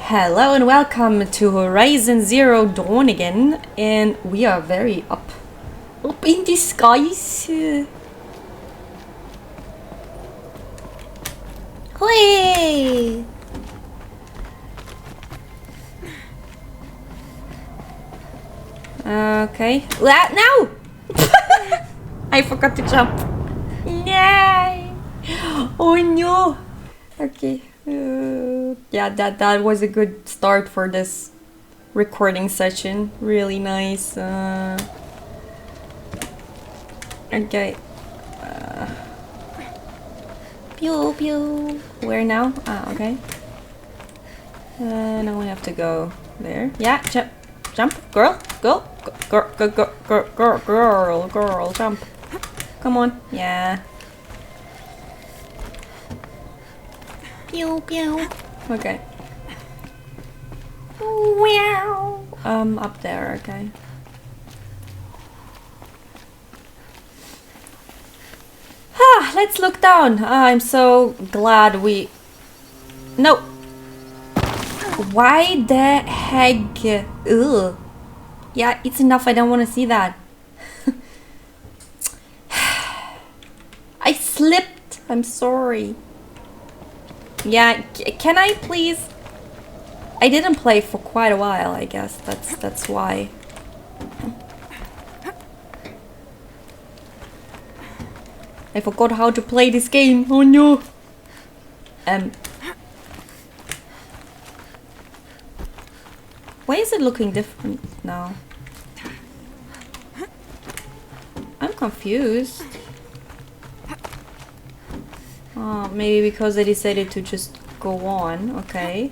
Hello and welcome to Horizon Zero Dawn again, and we are very up in the skies. Hooray! Okay. No! I forgot to jump. Yay! Oh no! Okay. Yeah, that was a good start for this recording session. Really nice. Okay. Pew pew. Where now? Ah, okay. Now we have to go there. Yeah, jump, girl, go, girl, jump. Come on. Yeah. Pew pew. Okay. Wow. Up there. Okay. Let's look down. I'm so glad we... No. Why the heck? Ugh. Yeah, it's enough. I don't want to see that. I slipped. I'm sorry. Yeah, can I please? I didn't play for quite a while, I guess. That's why. I forgot how to play this game. Oh no. Why is it looking different now? I'm confused. Oh, maybe because I decided to just go on. Okay.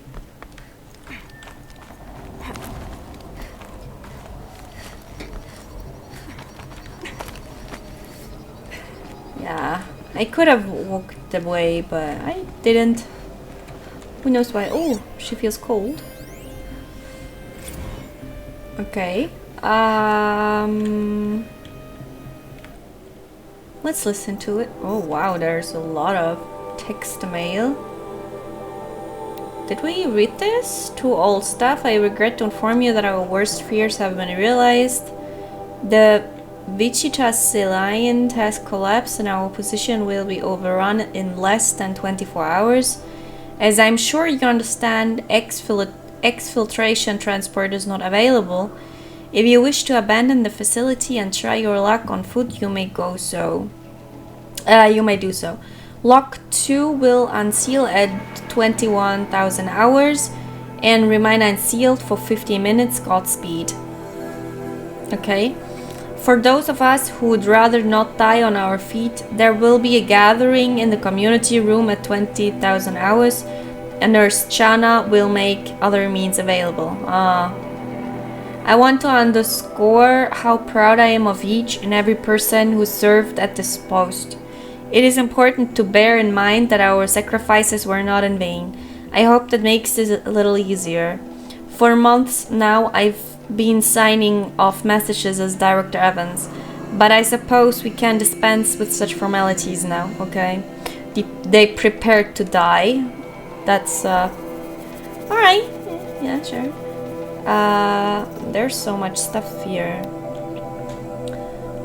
Yeah, I could have walked away, but I didn't. Who knows why? Oh, she feels cold. Okay. Let's listen to it. Oh wow, there's a lot of text mail. Did we read this? To all staff, I regret to inform you that our worst fears have been realized. The Wichita Salient has collapsed and our position will be overrun in less than 24 hours. As I'm sure you understand, exfiltration transport is not available. If you wish to abandon the facility and try your luck on foot, you may do so. Lock 2 will unseal at 21,000 hours and remain unsealed for 50 minutes. Godspeed. Okay. For those of us who would rather not die on our feet, there will be a gathering in the community room at 20,000 hours, and Nurse Chana will make other means available. I want to underscore how proud I am of each and every person who served at this post. It is important to bear in mind that our sacrifices were not in vain. I hope that makes this a little easier. For months now, I've been signing off messages as Director Evans, but I suppose we can dispense with such formalities now, okay? They prepared to die. That's, alright. Yeah, sure. There's so much stuff here.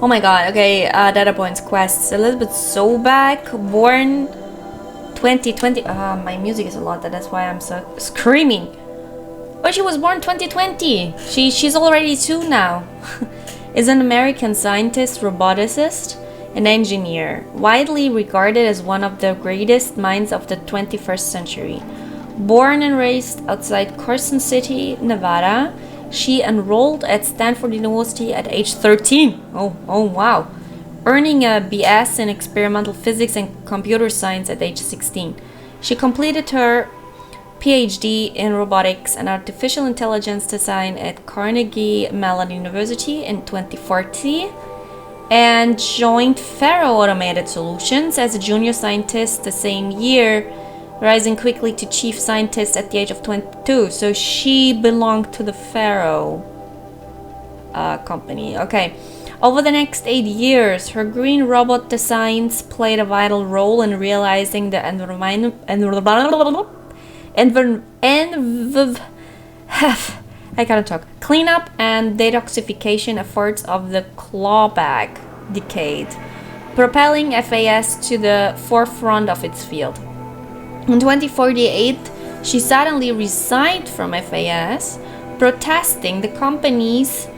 Oh my god, okay, data points, quests. Elizabeth Sobek, born 2020. My music is a lot, that's why I'm so screaming. Oh, she was born 2020. She's already 2 now. Is an American scientist, roboticist, and engineer, widely regarded as one of the greatest minds of the 21st century. Born and raised outside Carson City, Nevada, she enrolled at Stanford University at age 13. Oh wow. Earning a BS in experimental physics and computer science at age 16. She completed her PhD in robotics and artificial intelligence design at Carnegie Mellon University in 2040 and joined Faro Automated Solutions as a junior scientist the same year, rising quickly to chief scientist at the age of 22. So she belonged to the Faro company. Okay. Over the next 8 years, her green robot designs played a vital role in realizing the I cannot talk. Cleanup and detoxification efforts of the clawback decade, propelling FAS to the forefront of its field. In 2048, she suddenly resigned from FAS, protesting the company's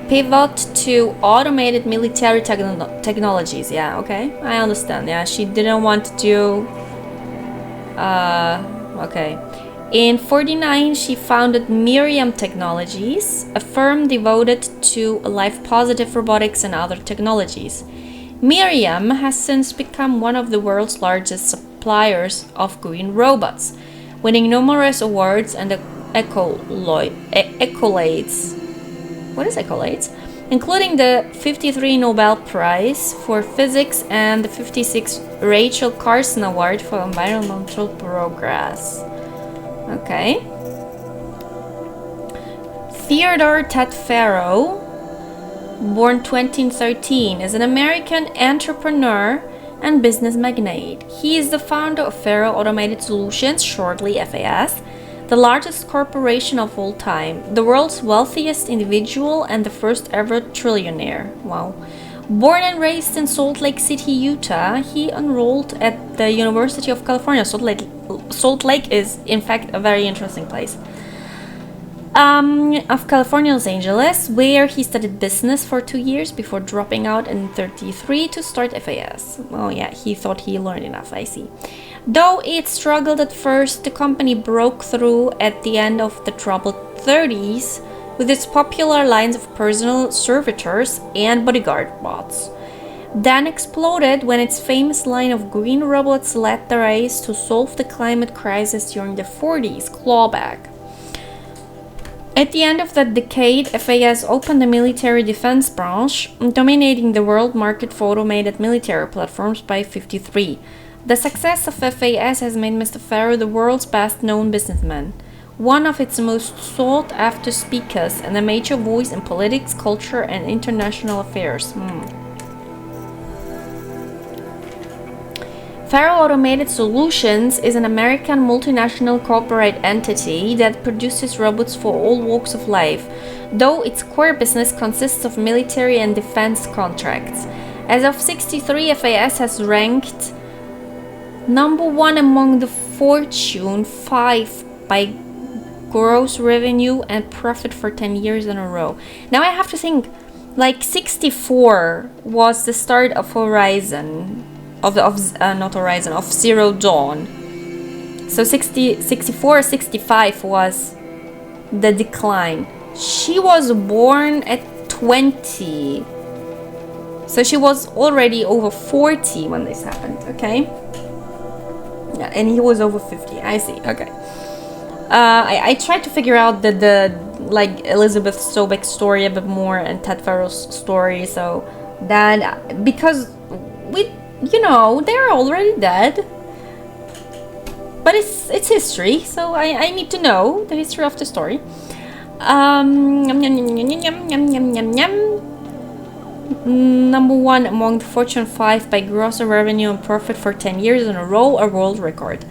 pivot to automated military technologies. Yeah, okay, I understand. Yeah, she didn't want to do. Okay. In 49, she founded Miriam Technologies, a firm devoted to life-positive robotics and other technologies. Miriam has since become one of the world's largest suppliers of green robots, winning numerous awards and accolades. What is accolades? Including the 53 Nobel Prize for Physics and the 56 Rachel Carson Award for Environmental Progress. Okay. Theodore Ted Faro, born 2013, is an American entrepreneur and business magnate. He is the founder of Faro Automated Solutions, shortly FAS, the largest corporation of all time, the world's wealthiest individual, and the first ever trillionaire. Wow. Born and raised in Salt Lake City, Utah, he enrolled at the University of California. Salt Lake is, in fact, a very interesting place. Of California, Los Angeles, where he studied business for 2 years before dropping out in 33 to start FAS. Oh yeah, he thought he learned enough, I see. Though it struggled at first, the company broke through at the end of the troubled 30s with its popular lines of personal servitors and bodyguard bots. Then exploded when its famous line of green robots led the race to solve the climate crisis during the 40s, clawback. At the end of that decade, FAS opened a military defense branch, dominating the world market for automated military platforms by 53. The success of FAS has made Mr. Faro the world's best-known businessman, one of its most sought-after speakers, and a major voice in politics, culture, and international affairs. Faro Automated Solutions is an American multinational corporate entity that produces robots for all walks of life, though its core business consists of military and defense contracts. As of 63, FAS has ranked number 1 among the Fortune 5 by gross revenue and profit for 10 years in a row. Now I have to think, like 64 was the start of Horizon. Of Zero Dawn. So 64, 65 was the decline. She was born at 20. So she was already over 40 when this happened, okay? Yeah, and he was over 50. I see, okay. I tried to figure out the like Elizabeth Sobek story a bit more and Ted Faro's story, so that because they're already dead. But it's history, so I need to know the history of the story. Number 1 among the Fortune 5 by gross revenue and profit for 10 years in a row, a world record.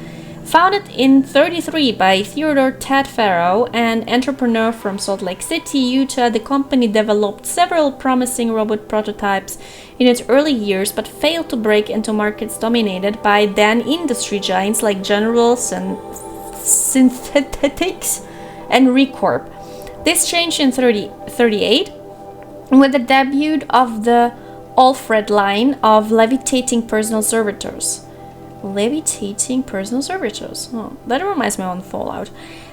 Founded in 33 by Theodore Ted Faro, an entrepreneur from Salt Lake City, Utah, the company developed several promising robot prototypes in its early years, but failed to break into markets dominated by then industry giants like General Synthetics and Recorp. This changed in 38 with the debut of the Alfred line of levitating personal servitors. Levitating personal servitors. Oh, that reminds me of Fallout,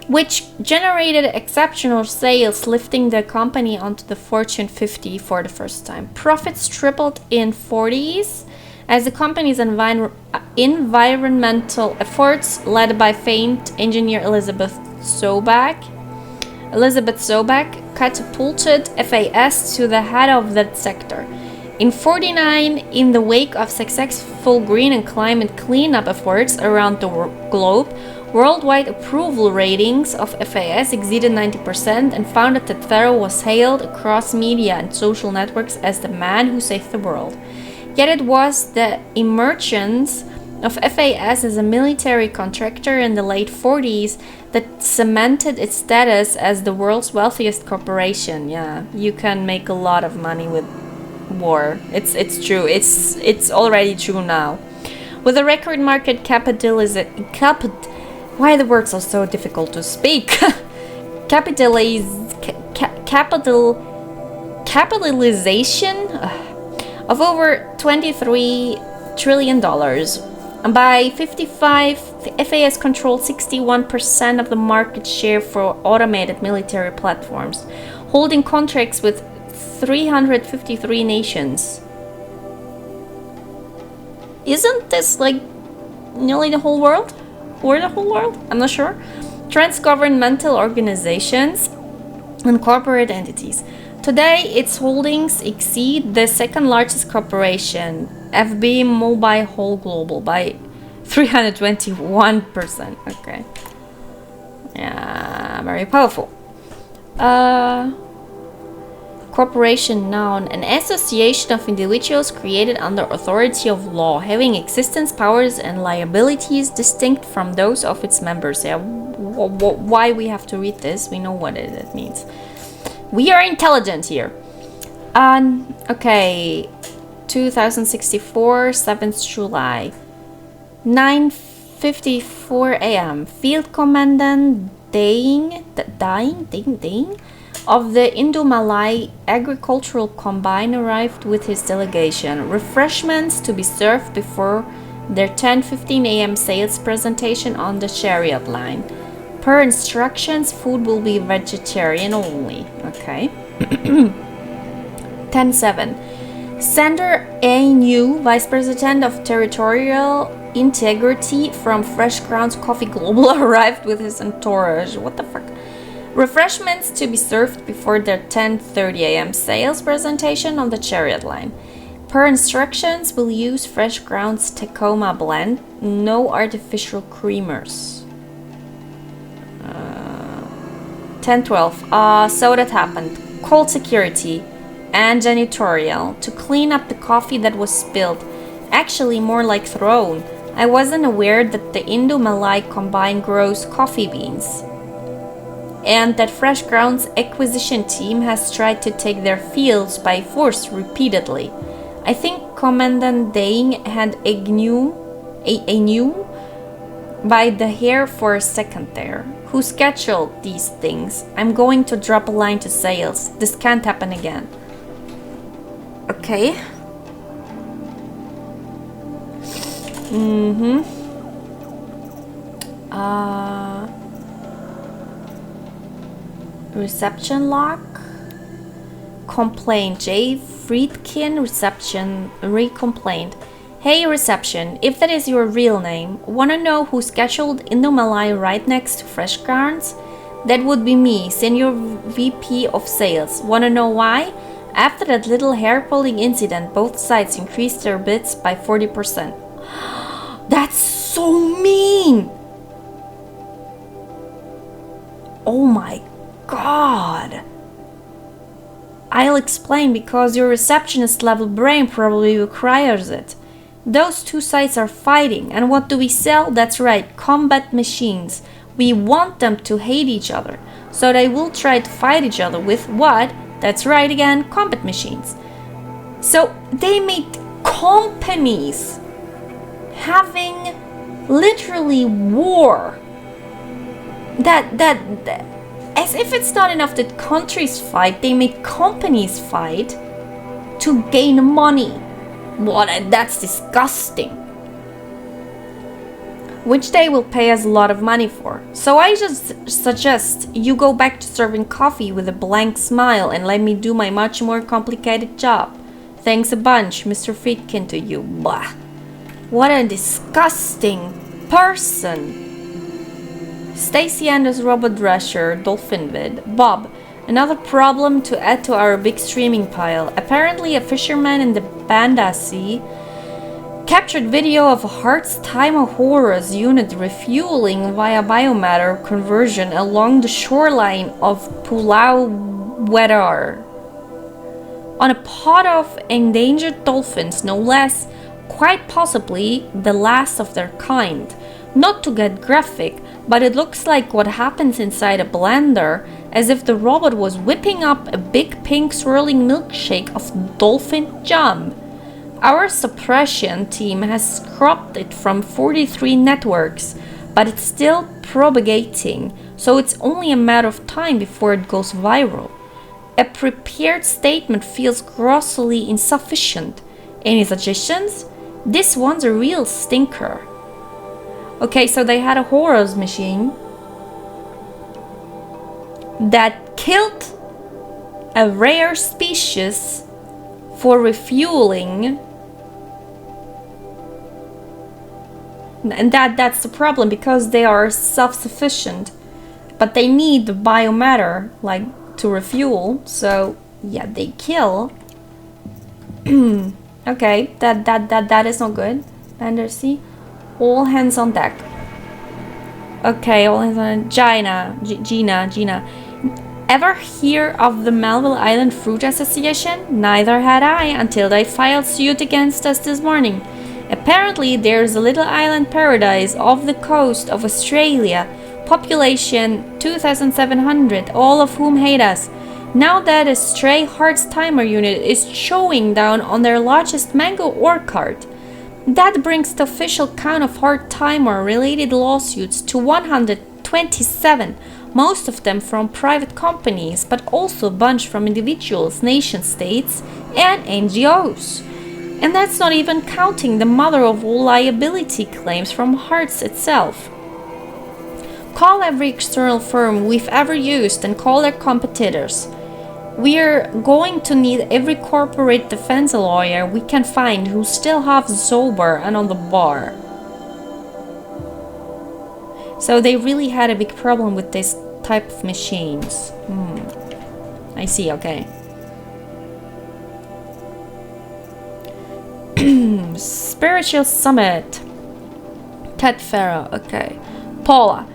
which generated exceptional sales, lifting the company onto the Fortune 50 for the first time. Profits tripled in 40s as the company's environmental efforts, led by famed engineer Elizabeth Sobek, catapulted FAS to the head of that sector. In 49, in the wake of successful green and climate cleanup efforts around the globe, worldwide approval ratings of FAS exceeded 90%, and founder Ted Faro was hailed across media and social networks as the man who saved the world. Yet it was the emergence of FAS as a military contractor in the late 40s that cemented its status as the world's wealthiest corporation. Yeah, you can make a lot of money with war. It's true. It's already true now. With a record market why the words are so difficult to speak? Capitalization of over $23 trillion. By 55, FAS controlled 61% of the market share for automated military platforms, holding contracts with 353 nations. Isn't this like nearly the whole world? Or the whole world? I'm not sure. Transgovernmental organizations and corporate entities. Today, its holdings exceed the second largest corporation, FB Mobile Whole Global, by 321%. Okay. Yeah, very powerful. Corporation noun, an association of individuals created under authority of law, having existence, powers, and liabilities distinct from those of its members. Yeah, why we have to read this? We know what it means. We are intelligent here. Okay, 2064, 7th July, 9:54 a.m. Field Commandant Ding of the Indo-Malay Agricultural Combine arrived with his delegation. Refreshments to be served before their 10:15 a.m. sales presentation on the Chariot line. Per instructions, food will be vegetarian only. Okay. 10:07. Sander A. New, Vice President of Territorial Integrity from Fresh Grounds Coffee Global, arrived with his entourage. What the fuck? Refreshments to be served before their 10:30 a.m. sales presentation on the Chariot line. Per instructions, will use Fresh Grounds Tacoma blend, no artificial creamers. 10:12. So that happened. Cold security and janitorial to clean up the coffee that was spilled. Actually, more like thrown. I wasn't aware that the Indo-Malay Combine grows coffee beans, and that Fresh Grounds acquisition team has tried to take their fields by force repeatedly. I think Commandant Deng had a new by the hair for a second there. Who scheduled these things? I'm going to drop a line to sales. This can't happen again. Okay. Reception lock. Complaint. J. Friedkin, reception, re-complaint. Hey reception, if that is your real name, wanna know who scheduled Indo-Malay right next to Fresh Grounds? That would be me, Senior VP of Sales. Wanna know why? After that little hair-pulling incident, both sides increased their bids by 40%. That's so mean! Oh my god! I'll explain, because your receptionist level brain probably requires it. Those two sides are fighting, and what do we sell? That's right, combat machines. We want them to hate each other, so they will try to fight each other with what? That's right again, combat machines. So they made companies having literally war. That as if it's not enough that countries fight, they make companies fight to gain money. What? That's disgusting. Which they will pay us a lot of money for. So I just suggest you go back to serving coffee with a blank smile and let me do my much more complicated job. Thanks a bunch, Mr. Friedkin, to you. Blah. What a disgusting person. Stacy Anders, Robert Drescher, Dolphinvid. Bob, another problem to add to our big streaming pile. Apparently a fisherman in the Banda Sea captured video of a Hearts Time of Horrors unit refueling via biomatter conversion along the shoreline of Pulau Wedar. On a pod of endangered dolphins, no less. quite possibly the last of their kind. Not to get graphic, but it looks like what happens inside a blender, as if the robot was whipping up a big pink swirling milkshake of dolphin jam. Our suppression team has scrubbed it from 43 networks, but it's still propagating, so it's only a matter of time before it goes viral. A prepared statement feels grossly insufficient. Any suggestions? This one's a real stinker. Okay, so they had a Horus machine that killed a rare species for refueling, and that's the problem, because they are self-sufficient, but they need the biomatter like to refuel. So yeah, they kill. Okay, that is not good. Undersea, all hands on deck. Okay, all hands on Gina. Ever hear of the Melville Island Fruit Association? Neither had I until they filed suit against us this morning. Apparently, there's a little island paradise off the coast of Australia, population 2,700, all of whom hate us. Now that a stray Hearts timer unit is chowing down on their largest mango orchard. That brings the official count of hard timer related lawsuits to 127, most of them from private companies, but also a bunch from individuals, nation states, and NGOs. And that's not even counting the mother of all liability claims from Hearts itself. Call every external firm we've ever used and call their competitors. We're going to need every corporate defense lawyer we can find who's still half sober and on the bar. So they really had a big problem with this type of machines. I see, okay. Spiritual Summit. Ted Farrow, okay. Paula.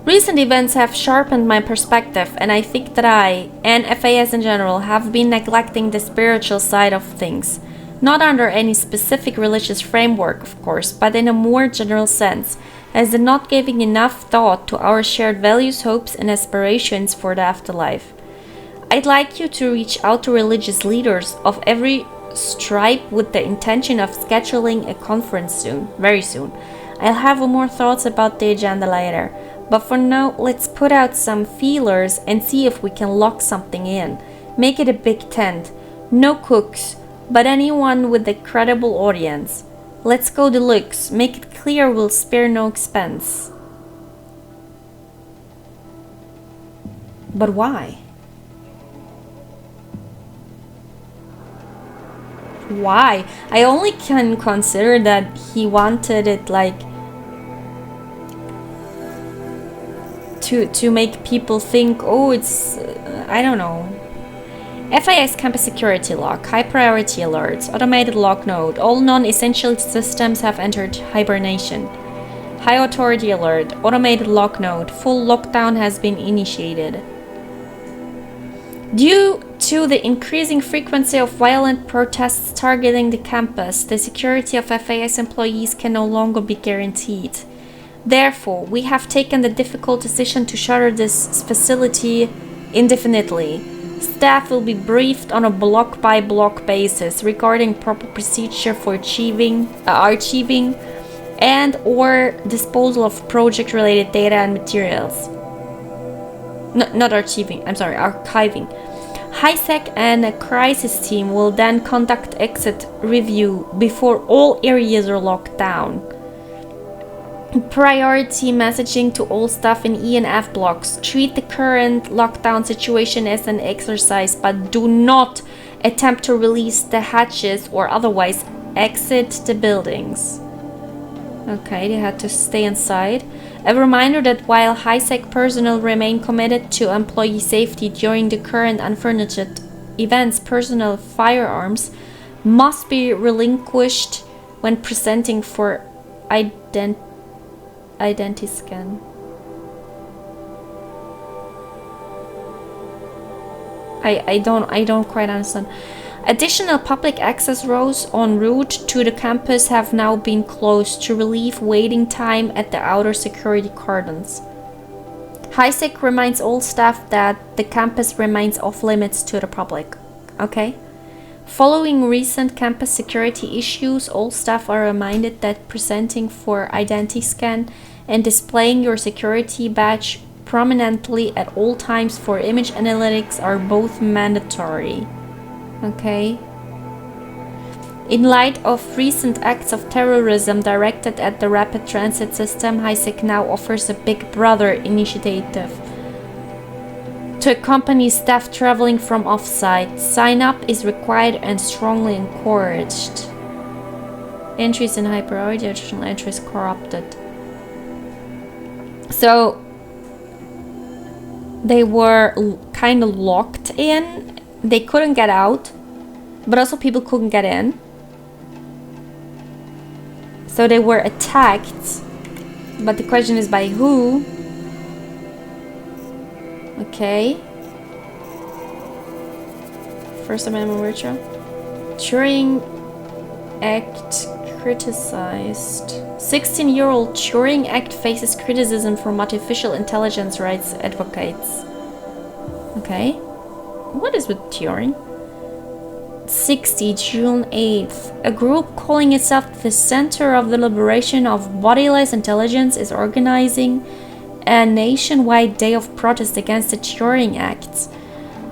Recent events have sharpened my perspective, and I think that I, and FAS in general, have been neglecting the spiritual side of things. Not under any specific religious framework, of course, but in a more general sense, as in not giving enough thought to our shared values, hopes, and aspirations for the afterlife. I'd like you to reach out to religious leaders of every stripe with the intention of scheduling a conference soon, very soon. I'll have more thoughts about the agenda later. But for now, let's put out some feelers and see if we can lock something in. Make it a big tent. No cooks, but anyone with a credible audience. Let's go deluxe. Make it clear we'll spare no expense. But why? Why? I only can consider that he wanted it like to make people think, oh, it's, I don't know. FIS Campus Security Lock, High Priority Alerts, Automated Lock Node, all non-essential systems have entered hibernation. High Authority Alert, Automated Lock Node, full lockdown has been initiated. Due to the increasing frequency of violent protests targeting the campus, the security of FAS employees can no longer be guaranteed. Therefore, we have taken the difficult decision to shutter this facility indefinitely. Staff will be briefed on a block-by-block basis regarding proper procedure for archiving and or disposal of project-related data and materials. Not archiving, I'm sorry, archiving. HiSec and a crisis team will then conduct exit review before all areas are locked down. Priority messaging to all staff in E and F blocks. Treat the current lockdown situation as an exercise, but do not attempt to release the hatches or otherwise exit the buildings. Okay, they had to stay inside. A reminder that while HiSec personnel remain committed to employee safety during the current unfurnished events, personal firearms must be relinquished when presenting for identity scan. I don't quite understand. Additional public access roads en route to the campus have now been closed to relieve waiting time at the outer security cordons. HiSec reminds all staff that the campus remains off limits to the public. Okay? Following recent campus security issues, all staff are reminded that presenting for identity scan and displaying your security badge prominently at all times for image analytics are both mandatory. Okay. In light of recent acts of terrorism directed at the rapid transit system, HiSec now offers a Big Brother initiative to accompany staff traveling from off-site. Sign up is required and strongly encouraged. Entries in high priority, additional entries corrupted. So they were kind of locked in. They couldn't get out, but also people couldn't get in. So they were attacked, but the question is by who? Okay. First Amendment ritual. Turing Act criticized. 16-year-old Turing Act faces criticism from artificial intelligence rights advocates. Okay. What is with Turing? 60, June 8th. A group calling itself the Center of the Liberation of Bodiless Intelligence is organizing a nationwide day of protest against the Turing Act.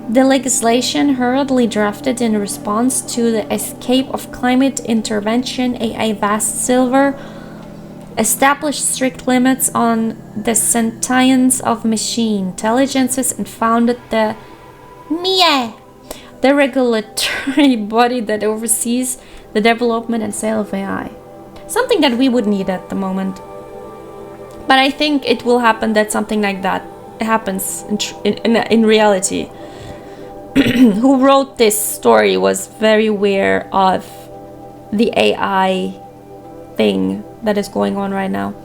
The legislation, hurriedly drafted in response to the escape of climate intervention AI Vast Silver, established strict limits on the sentience of machine intelligences and founded the MIE, the regulatory body that oversees the development and sale of AI. Something that we would need at the moment. But I think it will happen that something like that happens in reality. Who wrote this story was very aware of the AI thing that is going on right now.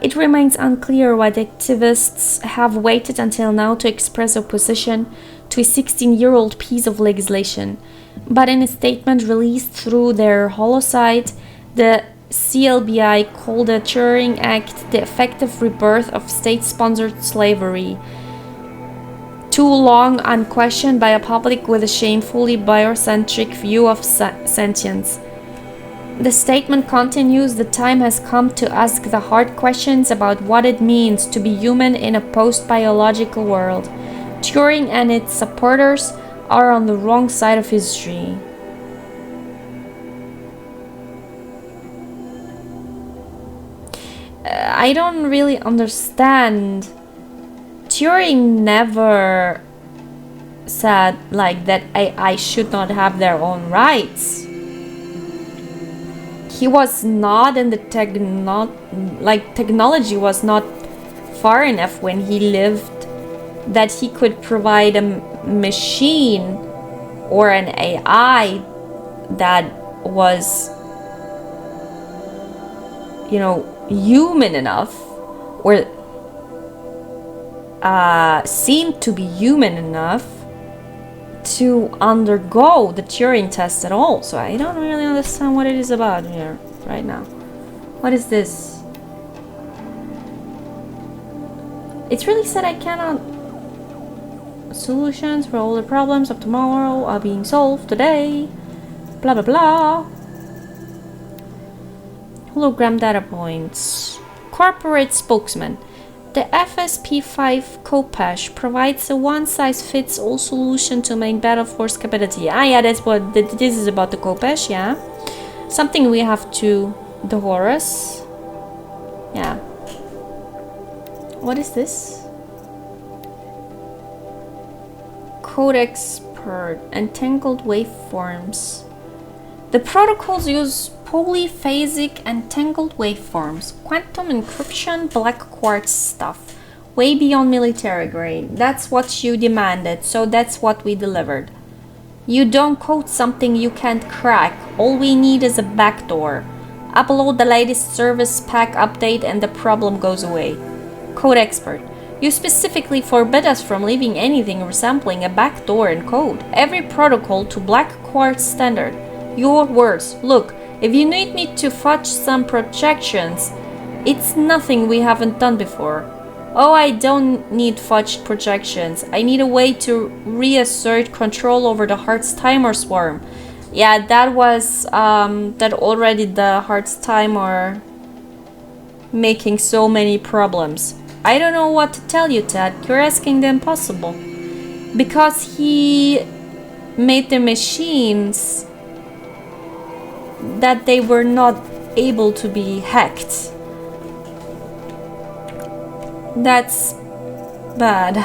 It remains unclear why the activists have waited until now to express opposition to a 16-year-old piece of legislation. But in a statement released through their holosite, the CLBI called the Turing Act the effective rebirth of state-sponsored slavery, too long unquestioned by a public with a shamefully biocentric view of sentience. The statement continues, the time has come to ask the hard questions about what it means to be human in a post-biological world. Turing and its supporters are on the wrong side of history. I don't really understand. Turing never said like that AI should not have their own rights. He was not in the technology was not far enough when he lived that he could provide a machine or an AI that was, human enough or seemed to be human enough to undergo the Turing test at all. So I don't really understand what it is about here right now. What is this? It's really said I cannot. Solutions for all the problems of tomorrow are being solved today. Blah blah blah. Hologram data points. Corporate spokesman. The FSP5 Khopesh provides a one-size-fits-all solution to make battle force capability. Yeah, that's what this is about, the Khopesh, yeah. Something we have to... The Horus. Yeah. What is this? Codexpert. Entangled waveforms. The protocols use polyphasic entangled waveforms, quantum encryption, black quartz stuff, way beyond military grade. That's what you demanded, so that's what we delivered. You don't code something you can't crack. All we need is a backdoor. Upload the latest service pack update and the problem goes away. Codexpert. You specifically forbid us from leaving anything resembling a backdoor in code. Every protocol to Black Quartz standard. Your words. Look, if you need me to fudge some projections, it's nothing we haven't done before. Oh, I don't need fudged projections. I need a way to reassert control over the Heart's timer swarm. Yeah, that was, that already the Heart's timer making so many problems. I don't know what to tell you, Ted. You're asking the impossible. Because he made the machines that they were not able to be hacked. That's bad.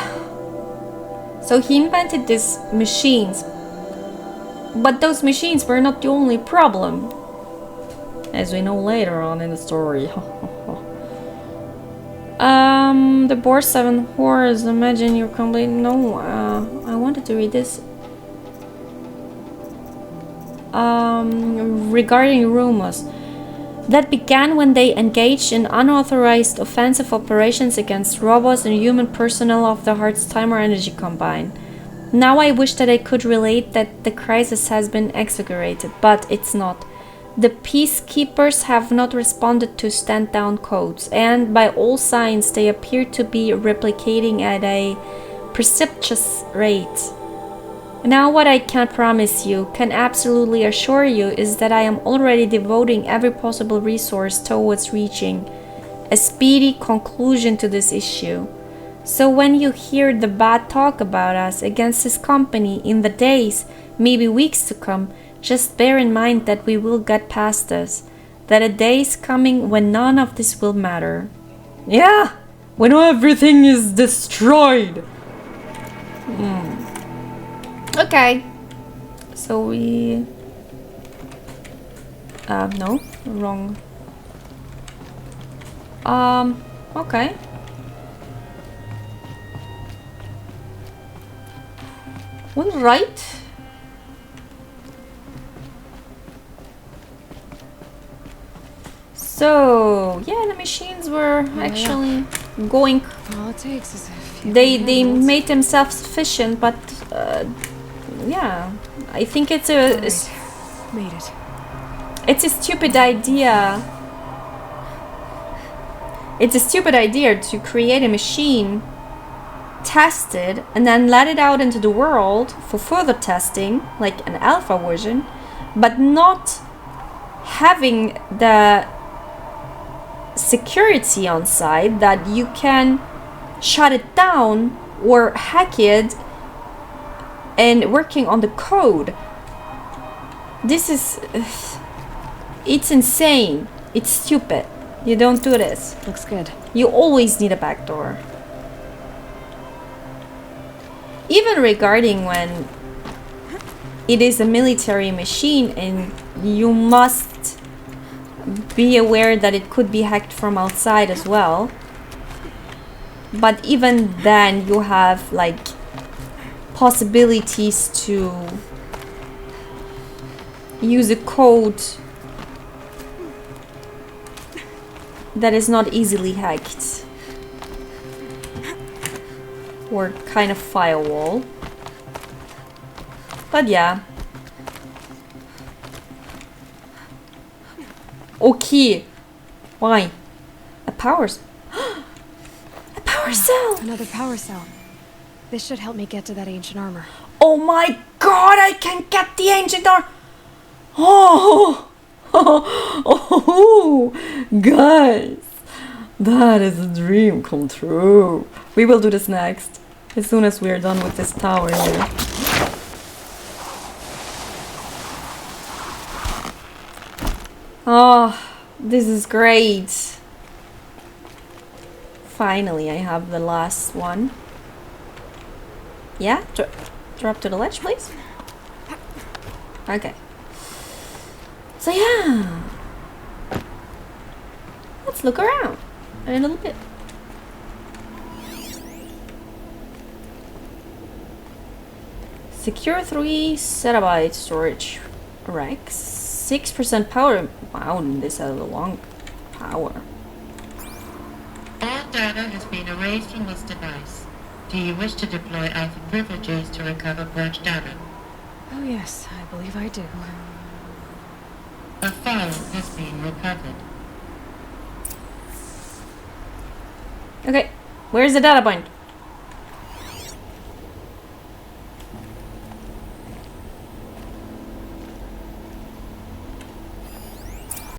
So he invented these machines. But those machines were not the only problem. As we know later on in the story. The Boar 7 Horrors. Imagine you're complete. No, I wanted to read this. Regarding rumors that began when they engaged in unauthorized offensive operations against robots and human personnel of the Heart's Timer Energy Combine. Now I wish that I could relate that the crisis has been exaggerated, but it's not. The peacekeepers have not responded to stand-down codes, and by all signs they appear to be replicating at a precipitous rate. Now what I can promise you, can absolutely assure you, is that I am already devoting every possible resource towards reaching a speedy conclusion to this issue. So when you hear the bad talk about us against this company in the days, maybe weeks to come, just bear in mind that we will get past this, that a day is coming when none of this will matter. Yeah, when everything is destroyed. Okay, so we... no, wrong. Okay. All right. So, yeah, the machines were actually going... All it takes is a few They minutes. made themselves sufficient, but yeah, I think it's a Made it. it's a stupid idea. It's a stupid idea to create a machine, test it, and then let it out into the world for further testing, like an alpha version, but not having the security on site that you can shut it down or hack it and working on the code. This is... it's insane. It's stupid. You don't do this. Looks good. You always need a backdoor. Even regarding when it is a military machine and you must be aware that it could be hacked from outside as well. But even then you have like possibilities to use a code that is not easily hacked, or kind of firewall. But yeah. Okay. Why? A power cell! Another power cell. This should help me get to that ancient armor. Oh my god, I can get the ancient armor! Oh! Oh, guys, that is a dream come true. We will do this next, as soon as we are done with this tower here. Oh, this is great. Finally, I have the last one. Yeah, drop to the ledge, please. Okay. So yeah, let's look around a little bit. Secure 3 zettabyte storage racks, 6% power. Wow, this has a long power. And data has been erased from this device. Do you wish to deploy Alpha privileges to recover purged data? Oh yes, I believe I do. A file has been recovered. Okay, where's the data point?